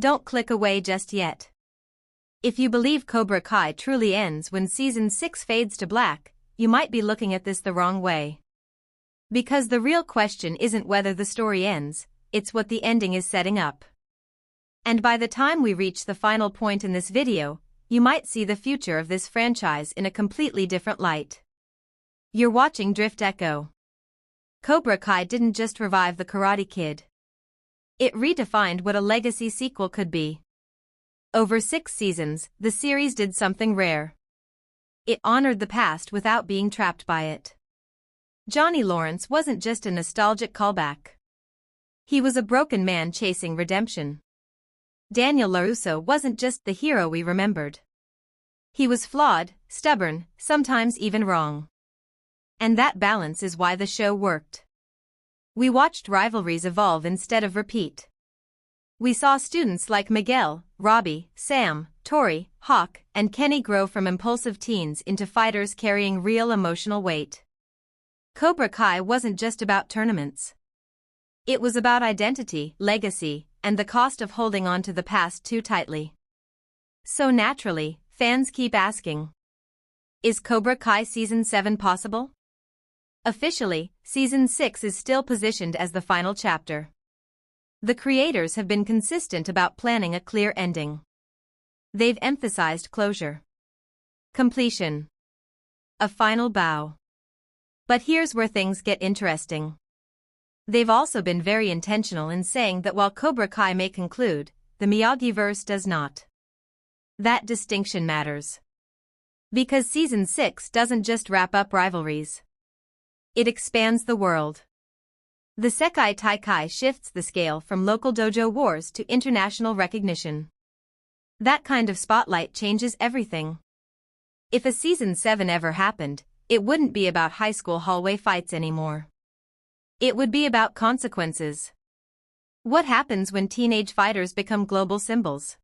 Don't click away just yet. If you believe Cobra Kai truly ends when Season 6 fades to black, you might be looking at this the wrong way. Because the real question isn't whether the story ends, it's what the ending is setting up. And by the time we reach the final point in this video, you might see the future of this franchise in a completely different light. You're watching DriftEcho. Cobra Kai didn't just revive the Karate Kid. It redefined what a legacy sequel could be. Over 6 seasons, the series did something rare. It honored the past without being trapped by it. Johnny Lawrence wasn't just a nostalgic callback. He was a broken man chasing redemption. Daniel LaRusso wasn't just the hero we remembered. He was flawed, stubborn, sometimes even wrong. And that balance is why the show worked. We watched rivalries evolve instead of repeat. We saw students like Miguel, Robbie, Sam, Tori, Hawk, and Kenny grow from impulsive teens into fighters carrying real emotional weight. Cobra Kai wasn't just about tournaments. It was about identity, legacy, and the cost of holding on to the past too tightly. So naturally, fans keep asking, is Cobra Kai Season 7 possible? Officially, Season 6 is still positioned as the final chapter. The creators have been consistent about planning a clear ending. They've emphasized closure, completion, a final bow. But here's where things get interesting. They've also been very intentional in saying that while Cobra Kai may conclude, the Miyagi-verse does not. That distinction matters. Because Season 6 doesn't just wrap up rivalries. It expands the world. The Sekai Taikai shifts the scale from local dojo wars to international recognition. That kind of spotlight changes everything. If a Season 7 ever happened, it wouldn't be about high school hallway fights anymore. It would be about consequences. What happens when teenage fighters become global symbols?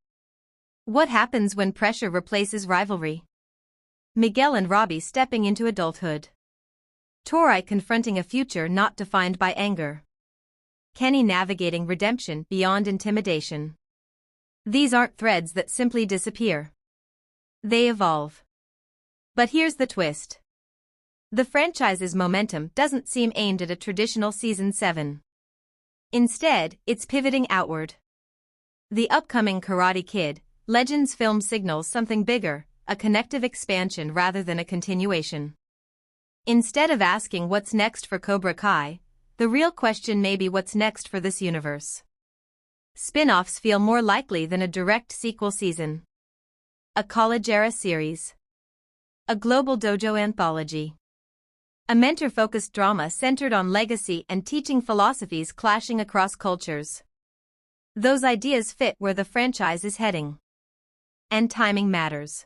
What happens when pressure replaces rivalry? Miguel and Robbie stepping into adulthood. Tori confronting a future not defined by anger. Kenny navigating redemption beyond intimidation. These aren't threads that simply disappear. They evolve. But here's the twist. The franchise's momentum doesn't seem aimed at a traditional Season 7. Instead, it's pivoting outward. The upcoming Karate Kid, Legends film signals something bigger, a connective expansion rather than a continuation. Instead of asking what's next for Cobra Kai, the real question may be what's next for this universe. Spin-offs feel more likely than a direct sequel season. A college-era series. A global dojo anthology. A mentor-focused drama centered on legacy and teaching philosophies clashing across cultures. Those ideas fit where the franchise is heading. And timing matters.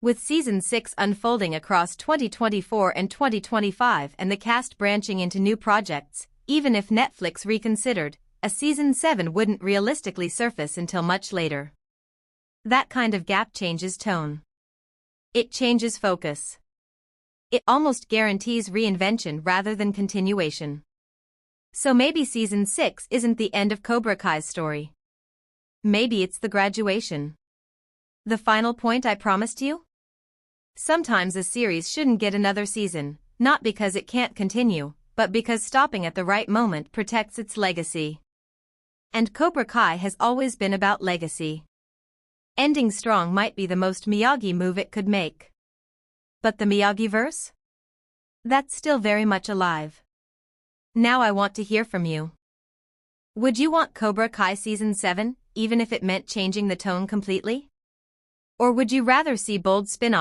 With Season 6 unfolding across 2024 and 2025 and the cast branching into new projects, even if Netflix reconsidered, a Season 7 wouldn't realistically surface until much later. That kind of gap changes tone. It changes focus. It almost guarantees reinvention rather than continuation. So maybe Season 6 isn't the end of Cobra Kai's story. Maybe it's the graduation. The final point I promised you? Sometimes a series shouldn't get another season, not because it can't continue, but because stopping at the right moment protects its legacy. And Cobra Kai has always been about legacy. Ending strong might be the most Miyagi move it could make. But the Miyagi-verse? That's still very much alive. Now I want to hear from you. Would you want Cobra Kai Season 7, even if it meant changing the tone completely? Or would you rather see bold spin-offs